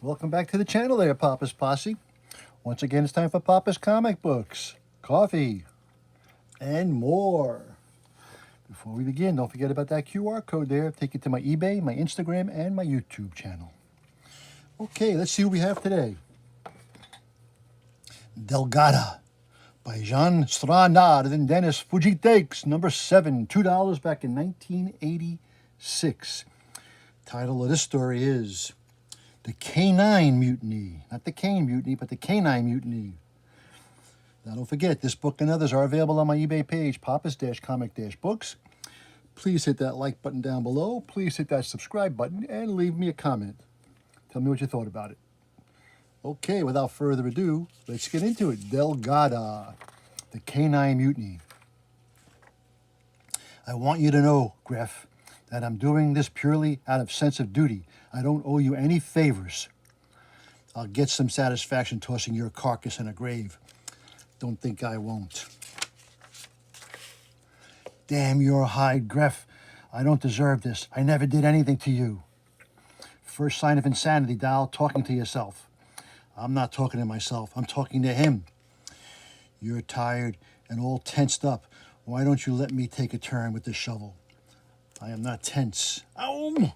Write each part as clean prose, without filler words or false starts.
Welcome back to the channel there, Papa's Posse. Once again, it's time for Papa's comic books, coffee, and more. Before we begin, don't forget about that QR code there. Take it to my eBay, my Instagram, and my YouTube channel. Okay, let's see what we have today. Dalgoda by Jean Stranard and Dennis Fujitakes, number 7, $2 back in 1986. Title of this story is The Canine Mutiny. Not the Cane Mutiny, but the Canine Mutiny. Now don't forget, this book and others are available on my eBay page, Papa's-Comic-Books. Please hit that like button down below. Please hit that subscribe button and leave me a comment. Tell me what you thought about it. Okay, without further ado, let's get into it. Dalgoda, the Canine Mutiny. I want you to know, Gref, that I'm doing this purely out of sense of duty. I don't owe you any favors. I'll get some satisfaction tossing your carcass in a grave. Don't think I won't. Damn your hide, Gref. I don't deserve this. I never did anything to you. First sign of insanity, Dal, talking to yourself. I'm not talking to myself. I'm talking to him. You're tired and all tensed up. Why don't you let me take a turn with the shovel? I am not tense. Ow!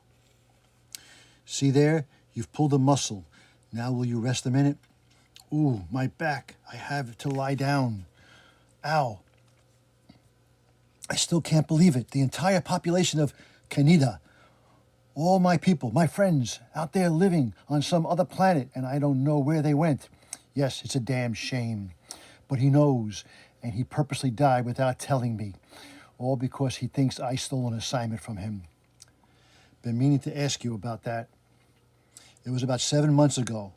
See there? You've pulled a muscle. Now will you rest a minute? Ooh, my back. I have to lie down. Ow. I still can't believe it. The entire population of Canada, all my people, my friends, out there living on some other planet, and I don't know where they went. Yes, it's a damn shame. But he knows, and he purposely died without telling me. All because he thinks I stole an assignment from him. Been meaning to ask you about that. It was about 7 months ago.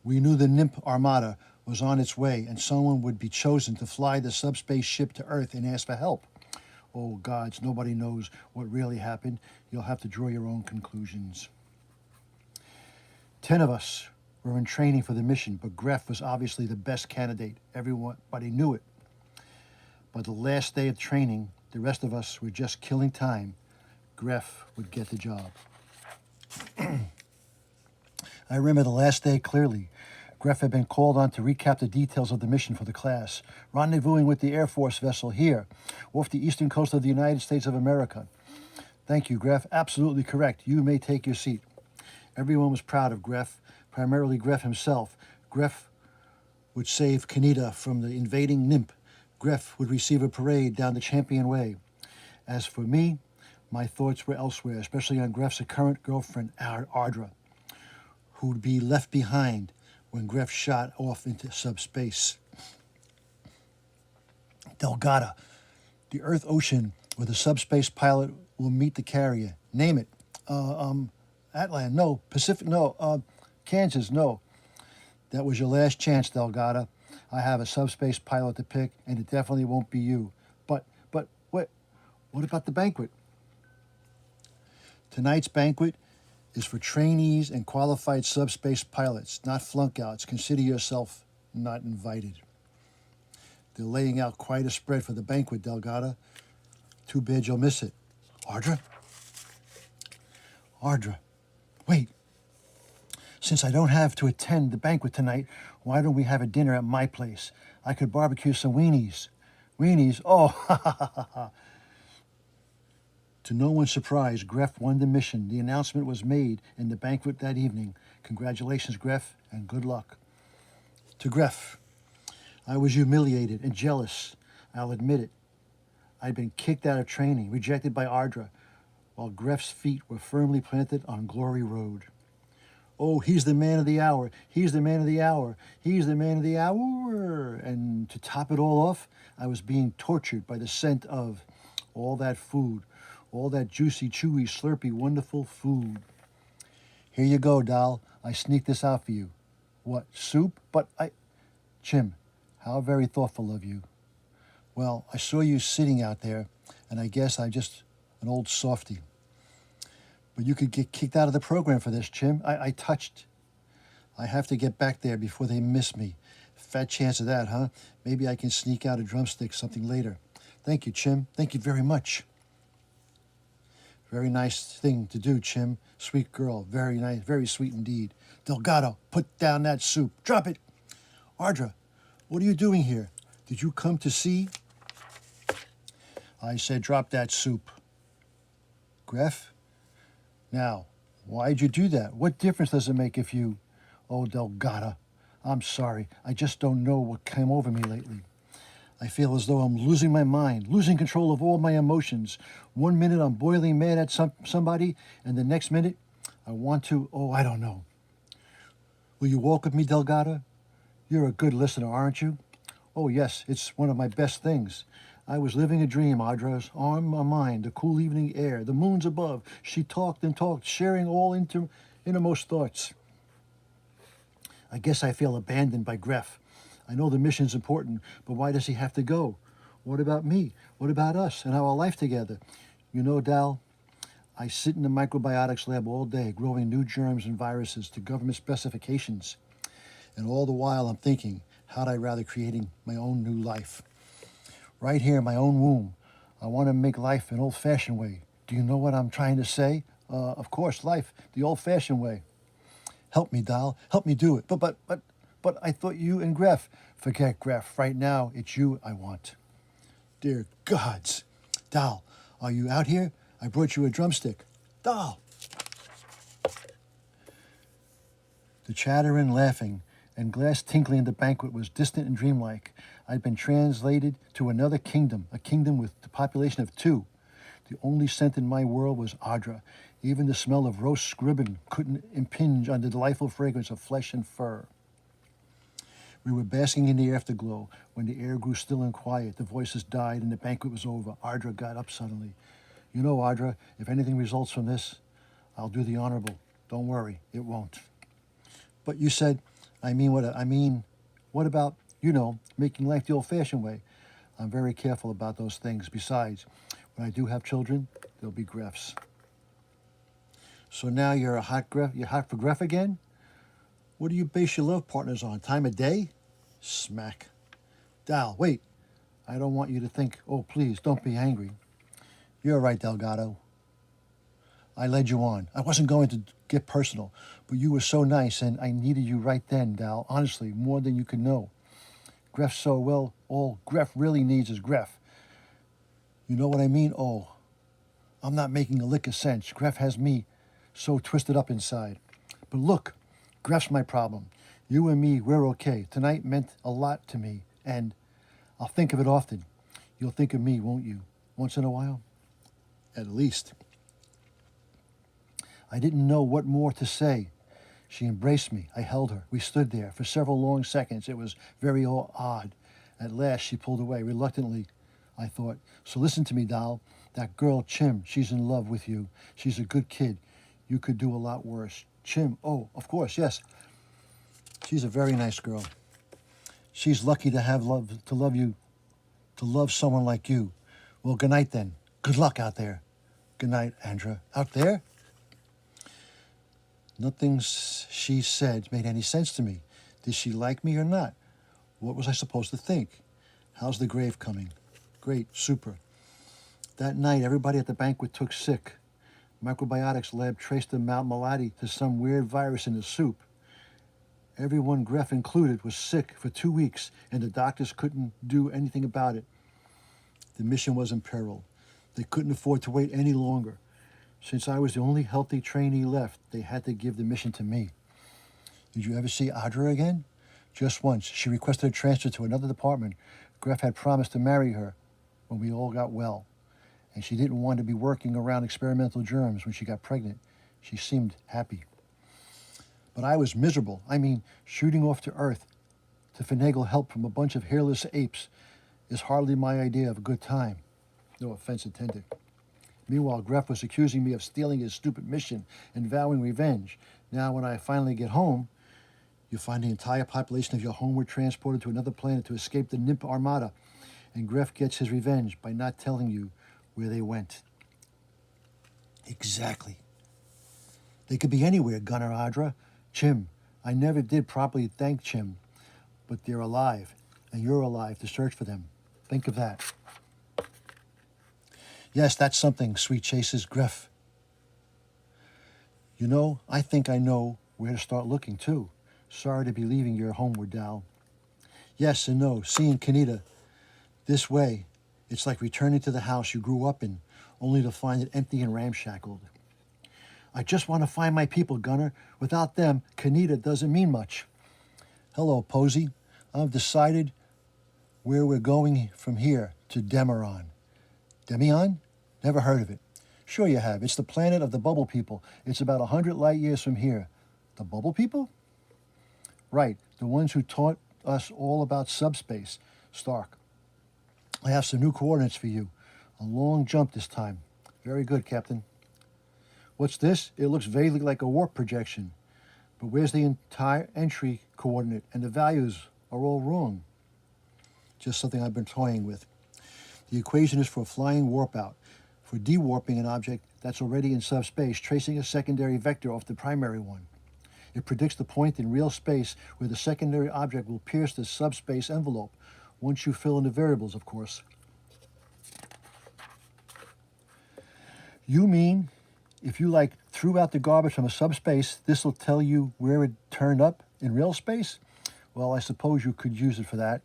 We knew the NIMP Armada was on its way, and someone would be chosen to fly the subspace ship to Earth and ask for help. Oh, gods, nobody knows what really happened. You'll have to draw your own conclusions. 10 of us were in training for the mission, but Gref was obviously the best candidate. Everybody knew it. By the last day of training, the rest of us were just killing time. Gref would get the job. I remember the last day clearly. Gref had been called on to recap the details of the mission for the class, rendezvousing with the Air Force vessel here, off the eastern coast of the United States of America. Thank you, Gref. Absolutely correct. You may take your seat. Everyone was proud of Gref, primarily Gref himself. Gref would save Canada from the invading NIMP. Gref would receive a parade down the Champion Way. As for me, my thoughts were elsewhere, especially on Gref's current girlfriend, Ardra, who would be left behind when Gref shot off into subspace. Dalgoda, the Earth Ocean, where the subspace pilot will meet the carrier. Name it. Atlant, no. Pacific, no. Kansas, no. That was your last chance, Dalgoda. I have a subspace pilot to pick, and it definitely won't be you. But, what about the banquet? Tonight's banquet is for trainees and qualified subspace pilots, not flunkouts. Consider yourself not invited. They're laying out quite a spread for the banquet, Dalgoda. Too bad you'll miss it. Ardra? Ardra, wait. Since I don't have to attend the banquet tonight, why don't we have a dinner at my place? I could barbecue some weenies. Weenies? Oh, ha ha ha ha ha. To no one's surprise, Gref won the mission. The announcement was made in the banquet that evening. Congratulations, Gref, and good luck. To Gref, I was humiliated and jealous. I'll admit it. I'd been kicked out of training, rejected by Ardra, while Gref's feet were firmly planted on Glory Road. Oh, he's the man of the hour. He's the man of the hour. He's the man of the hour. And to top it all off, I was being tortured by the scent of all that food. All that juicy, chewy, slurpy, wonderful food. Here you go, Dal. I sneaked this out for you. What, soup? Chim, how very thoughtful of you. Well, I saw you sitting out there, and I guess I'm just an old softy. But you could get kicked out of the program for this, Chim. I have to get back there before they miss me. Fat chance of that, huh? Maybe I can sneak out a drumstick something later. Thank you, Chim. Thank you very much. Very nice thing to do, Chim. Sweet girl. Very nice. Very sweet indeed. Delgado, put down that soup. Drop it. Ardra, what are you doing here? Did you come to see? I said drop that soup. Gref? Now, why'd you do that? What difference does it make if you... Oh, Delgada, I'm sorry. I just don't know what came over me lately. I feel as though I'm losing my mind, losing control of all my emotions. 1 minute I'm boiling mad at somebody, and the next minute I want to, I don't know. Will you walk with me, Delgada? You're a good listener, aren't you? Oh, yes, it's one of my best things. I was living a dream, Adra's arm my mind, the cool evening air, the moons above. She talked and talked, sharing all innermost thoughts. I guess I feel abandoned by Gref. I know the mission's important, but why does he have to go? What about me? What about us and our life together? You know, Dal, I sit in the microbiotics lab all day, growing new germs and viruses to government specifications. And all the while I'm thinking, how'd I rather creating my own new life? Right here in my own womb, I want to make life an old-fashioned way. Do you know what I'm trying to say? Of course, life, the old-fashioned way. Help me, Dal. Help me do it. But I thought you and Gref. Forget Gref. Right now, it's you I want. Dear gods. Dal, are you out here? I brought you a drumstick. Dal. The chatter and laughing and glass tinkling in the banquet was distant and dreamlike. I'd been translated to another kingdom, a kingdom with the population of 2. The only scent in my world was Ardra. Even the smell of roast scribbin couldn't impinge on the delightful fragrance of flesh and fur. We were basking in the afterglow. When the air grew still and quiet, the voices died and the banquet was over. Ardra got up suddenly. You know, Ardra, if anything results from this, I'll do the honorable. Don't worry, it won't. But you said, what about, making life the old-fashioned way? I'm very careful about those things. Besides, when I do have children, they'll be Grefs. So now you're hot for Gref again? What do you base your love partners on? Time of day? Smack. Dal, wait. I don't want you to think, oh, please, don't be angry. You're right, Delgado. I led you on. I wasn't going to get personal, but you were so nice, and I needed you right then, Dal. Honestly, more than you could know. Gref so well, all Gref really needs is Gref. You know what I mean? Oh, I'm not making a lick of sense. Gref has me so twisted up inside. But look, Gref's my problem. You and me, we're okay. Tonight meant a lot to me, and I'll think of it often. You'll think of me, won't you? Once in a while? At least. I didn't know what more to say. She embraced me. I held her. We stood there for several long seconds. It was very odd. At last, she pulled away. Reluctantly, I thought, so listen to me, Dal. That girl, Chim, she's in love with you. She's a good kid. You could do a lot worse. Chim, oh, of course, yes. She's a very nice girl. She's lucky to love someone like you. Well, good night then. Good luck out there. Good night, Andra. Out there? Nothing she said made any sense to me. Did she like me or not? What was I supposed to think? How's the grave coming? Great, super. That night, everybody at the banquet took sick. Microbiotics lab traced the malady to some weird virus in the soup. Everyone, Gref included, was sick for 2 weeks, and the doctors couldn't do anything about it. The mission was in peril. They couldn't afford to wait any longer. Since I was the only healthy trainee left, they had to give the mission to me. Did you ever see Audra again? Just once. She requested a transfer to another department. Gref had promised to marry her when we all got well, and she didn't want to be working around experimental germs when she got pregnant. She seemed happy. But I was miserable. Shooting off to Earth to finagle help from a bunch of hairless apes is hardly my idea of a good time. No offense intended. Meanwhile, Gref was accusing me of stealing his stupid mission and vowing revenge. Now, when I finally get home, you find the entire population of your homeward transported to another planet to escape the Nimp Armada, and Gref gets his revenge by not telling you where they went. Exactly. They could be anywhere, Gunner Adra. Chim, I never did properly thank Chim, but they're alive, and you're alive to search for them. Think of that. Yes, that's something, sweet chases, Gref. You know, I think I know where to start looking, too. Sorry to be leaving your homeward, Dal. Yes and no. Seeing Kanita this way, it's like returning to the house you grew up in, only to find it empty and ramshackled. I just want to find my people, Gunner. Without them, Kanita doesn't mean much. Hello, Posey. I've decided where we're going from here to Demeron. Demion? Never heard of it. Sure you have. It's the planet of the Bubble People. It's about 100 light years from here. The Bubble People? Right, the ones who taught us all about subspace. Stark. I have some new coordinates for you. A long jump this time. Very good, Captain. What's this? It looks vaguely like a warp projection. But where's the entire entry coordinate? And the values are all wrong. Just something I've been toying with. The equation is for flying warp out. For dewarping an object that's already in subspace, tracing a secondary vector off the primary one. It predicts the point in real space where the secondary object will pierce the subspace envelope, once you fill in the variables, of course. You mean if you threw out the garbage from a subspace, this will tell you where it turned up in real space? Well, I suppose you could use it for that.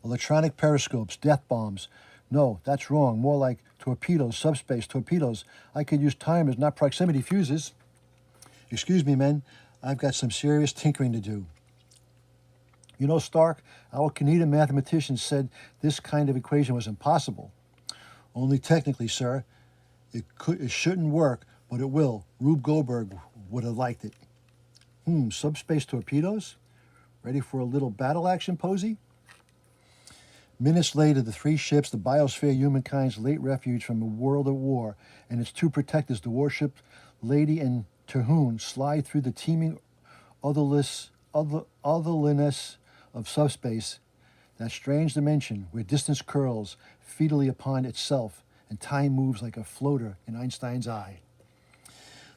Electronic periscopes, death bombs. No, that's wrong. More like torpedoes, subspace torpedoes. I could use timers, not proximity fuses. Excuse me, men. I've got some serious tinkering to do. You know, Stark, our Canadian mathematician said this kind of equation was impossible. Only technically, sir. It shouldn't work, but it will. Rube Goldberg would have liked it. Subspace torpedoes? Ready for a little battle action, Posey? Minutes later, the three ships, the biosphere, humankind's late refuge from a world at war, and its two protectors, the warships Lady and Terhune, slide through the teeming otherliness of subspace, that strange dimension where distance curls fetally upon itself and time moves like a floater in Einstein's eye.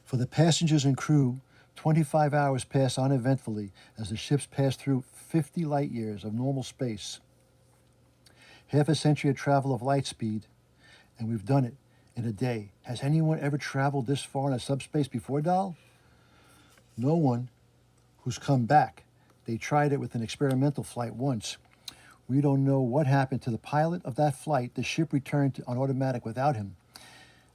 For the passengers and crew, 25 hours pass uneventfully as the ships pass through 50 light years of normal space. Half a century of travel of light speed, and we've done it in a day. Has anyone ever traveled this far in a subspace before, Dal? No one who's come back. They tried it with an experimental flight once. We don't know what happened to the pilot of that flight. The ship returned on automatic without him.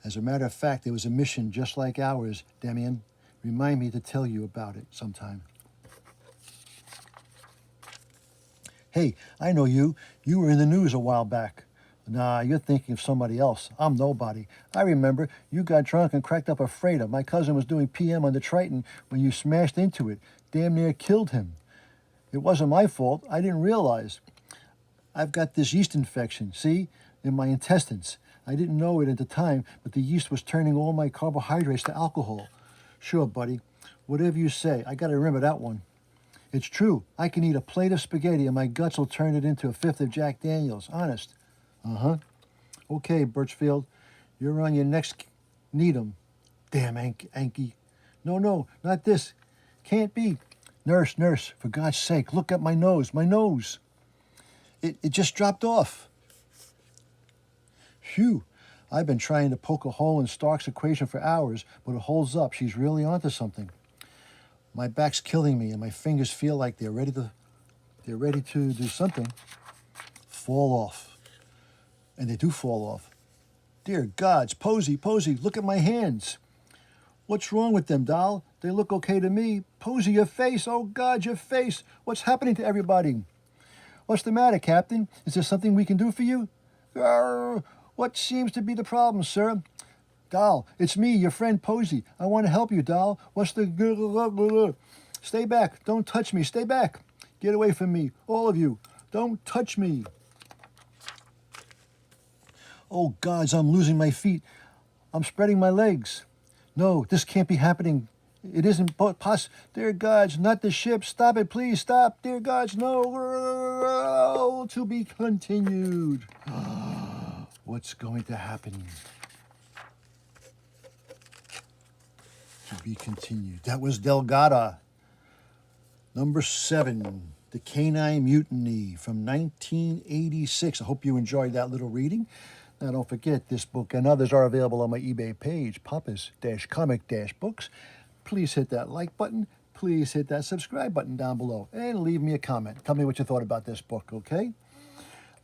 As a matter of fact, there was a mission just like ours, Demian. Remind me to tell you about it sometime. Hey, I know you. You were in the news a while back. Nah, you're thinking of somebody else. I'm nobody. I remember you got drunk and cracked up a freighter. My cousin was doing PM on the Triton when you smashed into it. Damn near killed him. It wasn't my fault. I didn't realize. I've got this yeast infection, see, in my intestines. I didn't know it at the time, but the yeast was turning all my carbohydrates to alcohol. Sure, buddy. Whatever you say. I got to remember that one. It's true. I can eat a plate of spaghetti and my guts will turn it into a fifth of Jack Daniels. Honest. Uh-huh. Okay, Birchfield. You're on your next Needham. Damn, Anky. No, not this. Can't be. Nurse, for God's sake, look at my nose. It just dropped off. Phew. I've been trying to poke a hole in Stark's equation for hours, but it holds up. She's really onto something. My back's killing me, and my fingers feel like they're ready to do something. Fall off. And they do fall off. Dear gods, Posey, look at my hands. What's wrong with them, Dal? They look okay to me. Posey, your face. Oh, God, your face. What's happening to everybody? What's the matter, Captain? Is there something we can do for you? What seems to be the problem, sir? Dal, it's me, your friend Posey. I want to help you, Dal. What's the... Stay back. Don't touch me. Stay back. Get away from me. All of you. Don't touch me. Oh, gods, I'm losing my feet. I'm spreading my legs. No, this can't be happening. It isn't possible. Dear gods, not the ship. Stop it, please. Stop. Dear gods, no. To be continued. What's going to happen? To be continued. That was Dalgoda. Number 7, The Canine Mutiny from 1986. I hope you enjoyed that little reading. Now, don't forget, this book and others are available on my eBay page, Papa's-Comic-Books. please hit that like button. Please hit that subscribe button down below and leave me a comment. Tell me what you thought about this book, okay?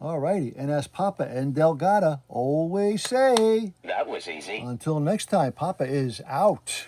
Alrighty, and as Papa and Dalgoda always say, that was easy. Until next time, Papa is out.